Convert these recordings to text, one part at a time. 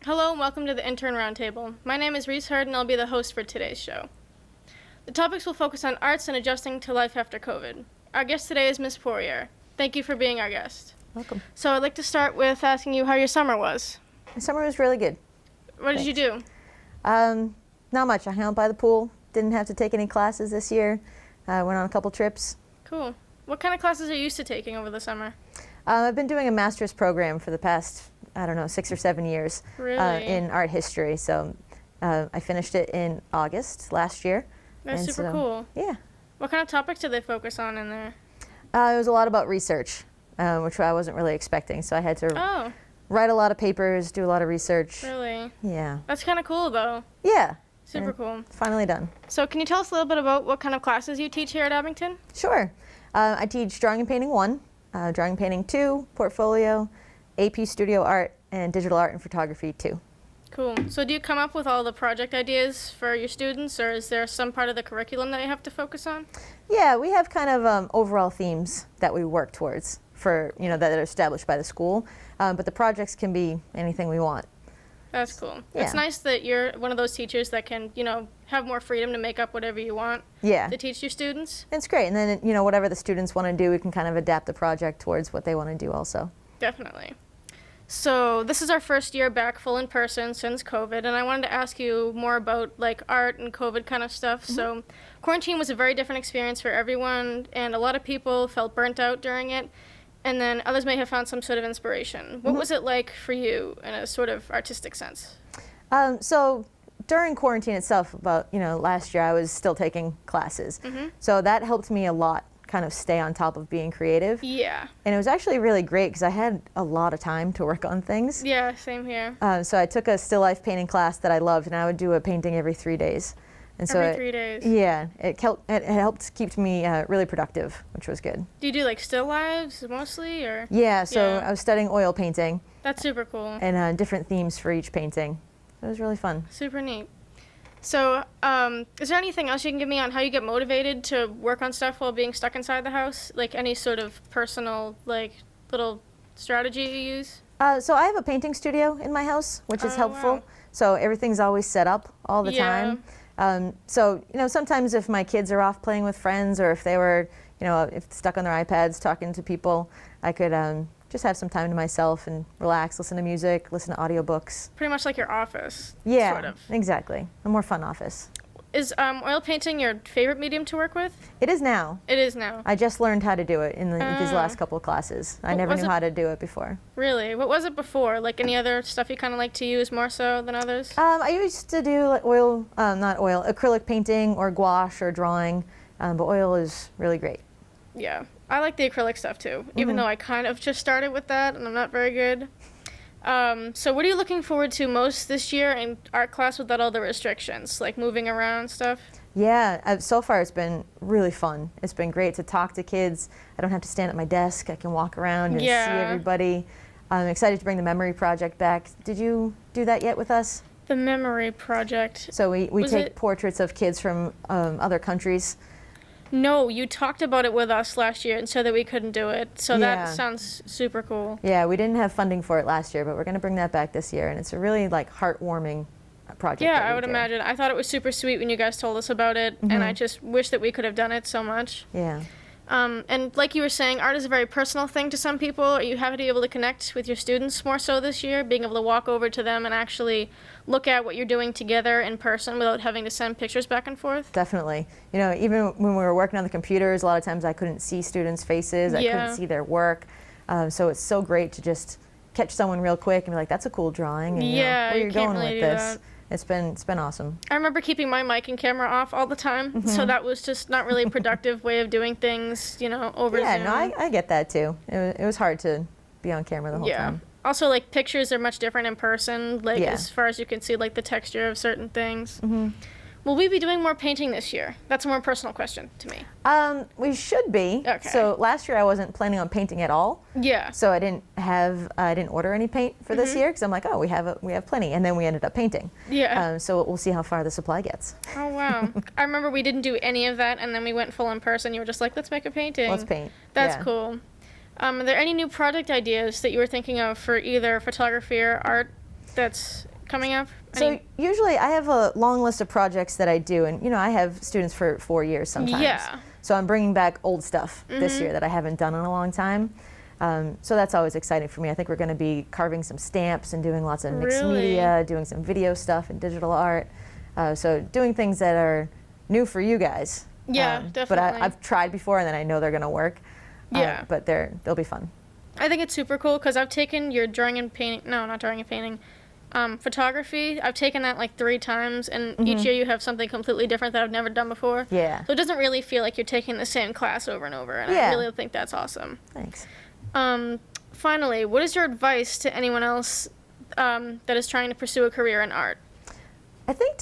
Hello and welcome to the Intern Roundtable. My name is Reese Hurd and I'll be the host for today's show. The topics will focus on arts and adjusting to life after COVID. Our guest today is Miss Poirier. Thank you for being our guest. Welcome. So I'd like to start with asking you how your summer was. My summer was really good. What did you do? Not much. I hung out by the pool. Didn't have to take any classes this year. Went on a couple trips. Cool. What kind of classes are you used to taking over the summer? I've been doing a master's program for the past, 6 or 7 years Really? in art history. So I finished it in August last year. That's super cool. Yeah. What kind of topics did they focus on in there? It was a lot about research, which I wasn't really expecting. So I had to write a lot of papers, do a lot of research. Really? Yeah. That's kind of cool though. Yeah. Super cool. Finally done. So can you tell us a little bit about what kind of classes you teach here at Abington? Sure. I teach Drawing and Painting 1, Drawing and Painting 2, Portfolio, AP Studio Art, and Digital Art and Photography 2. Cool. So do you come up with all the project ideas for your students, or is there some part of the curriculum that you have to focus on? Yeah, we have kind of overall themes that we work towards for, that are established by the school, but the projects can be anything we want. That's cool. Yeah. It's nice that you're one of those teachers that can, have more freedom to make up whatever you want to teach your students. It's great. And then, whatever the students want to do, we can kind of adapt the project towards what they want to do also. Definitely. So this is our first year back full in person since COVID, and I wanted to ask you more about art and COVID kind of stuff. Mm-hmm. So quarantine was a very different experience for everyone, and a lot of people felt burnt out during it, and then others may have found some sort of inspiration. What was it like for you in a sort of artistic sense? So during quarantine itself, last year I was still taking classes. Mm-hmm. So that helped me a lot kind of stay on top of being creative. Yeah. And it was actually really great because I had a lot of time to work on things. Yeah, same here. So I took a still life painting class that I loved, and I would do a painting every 3 days. And so every 3 days? Yeah, it helped keep me really productive, which was good. Do you do still lives mostly, or? Yeah, so I was studying oil painting. That's super cool. And different themes for each painting. It was really fun. Super neat. So, is there anything else you can give me on how you get motivated to work on stuff while being stuck inside the house? Any sort of personal, little strategy you use? So I have a painting studio in my house, which is helpful. Wow. So everything's always set up all the time. So, sometimes if my kids are off playing with friends, or if they were, if stuck on their iPads talking to people, I could just have some time to myself and relax, listen to music, listen to audiobooks. Pretty much like your office. Yeah, sort of. Exactly. A more fun office. Is oil painting your favorite medium to work with? It is now. It is now. I just learned how to do it in these last couple of classes. I never knew how to do it before. Really? What was it before? Any other stuff you kind of like to use more so than others? I used to do acrylic painting or gouache or drawing, but oil is really great. Yeah. I like the acrylic stuff too, even though I kind of just started with that and I'm not very good. So what are you looking forward to most this year in art class without all the restrictions, like moving around and stuff? Yeah, so far it's been really fun. It's been great to talk to kids. I don't have to stand at my desk. I can walk around and see everybody. I'm excited to bring the memory project back. Did you do that yet with us? The memory project. So we take portraits of kids from other countries. No, you talked about it with us last year and said that we couldn't do it. So that sounds super cool. Yeah, we didn't have funding for it last year, but we're going to bring that back this year, and it's a really heartwarming project. Yeah, I would imagine. I thought it was super sweet when you guys told us about it, and I just wish that we could have done it so much. Yeah. And like you were saying, art is a very personal thing to some people. Are you happy to be able to connect with your students more so this year, being able to walk over to them and actually look at what you're doing together in person without having to send pictures back and forth? Definitely. Even when we were working on the computers, a lot of times I couldn't see students' faces. I couldn't see their work. So it's so great to just catch someone real quick and be like, that's a cool drawing. And, where you're going with this. It's been awesome. I remember keeping my mic and camera off all the time, so that was just not really a productive way of doing things, over Zoom. Yeah, no, I get that too. It was hard to be on camera the whole time. Also, pictures are much different in person, as far as you can see, the texture of certain things. Will we be doing more painting this year? That's a more personal question to me. We should be. Okay. So last year I wasn't planning on painting at all. Yeah. So I didn't order any paint for this year because I'm like, we have plenty, and then we ended up painting. Yeah. So we'll see how far the supply gets. Oh wow. I remember we didn't do any of that, and then we went full in person. You were just like, let's make a painting. Let's paint. That's cool. Are there any new project ideas that you were thinking of for either photography or art that's coming up? So usually I have a long list of projects that I do, and I have students for 4 years sometimes. Yeah. So I'm bringing back old stuff this year that I haven't done in a long time. So that's always exciting for me. I think we're going to be carving some stamps and doing lots of mixed media, doing some video stuff and digital art. So doing things that are new for you guys. Yeah, definitely. But I've tried before, and then I know they're going to work. Yeah. But they'll be fun. I think it's super cool because I've taken your drawing and painting. No, not drawing and painting. Photography. I've taken that like 3 times, and each year you have something completely different that I've never done before. Yeah. So it doesn't really feel like you're taking the same class over and over, and I really think that's awesome. Thanks. Finally, what is your advice to anyone else that is trying to pursue a career in art? I think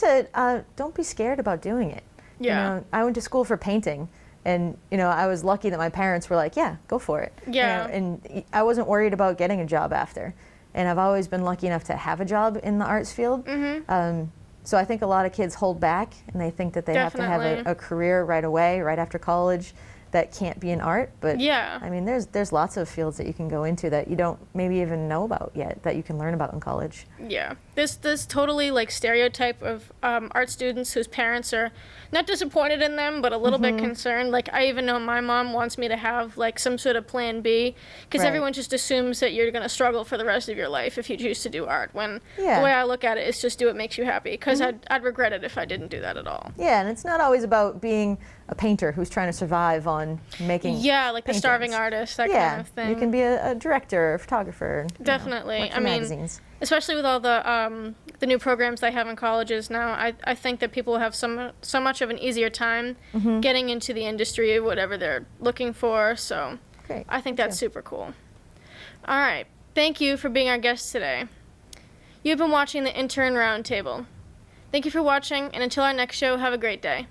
don't be scared about doing it. Yeah. I went to school for painting, and I was lucky that my parents were like, yeah, go for it. Yeah. And I wasn't worried about getting a job after. And I've always been lucky enough to have a job in the arts field. So I think a lot of kids hold back, and they think that they have to have a career right away, right after college, that can't be in art. But I mean, there's lots of fields that you can go into that you don't maybe even know about yet, that you can learn about in college. Yeah, this totally like stereotype of art students whose parents are not disappointed in them, but a little bit concerned. Like, I even know my mom wants me to have like some sort of plan B, because everyone just assumes that you're going to struggle for the rest of your life if you choose to do art, when the way I look at it is just do what makes you happy, because I'd regret it if I didn't do that at all. Yeah, and it's not always about being a painter who's trying to survive on making like paintings. The starving artist, that kind of thing. You can be a director or photographer. Definitely. I mean, magazines. Especially with all the new programs they have in colleges now, I think that people have so much of an easier time getting into the industry, whatever they're looking for. So Great. I think that's super cool. All right. Thank you for being our guest today. You've been watching the Intern Roundtable. Thank you for watching, and until our next show, have a great day.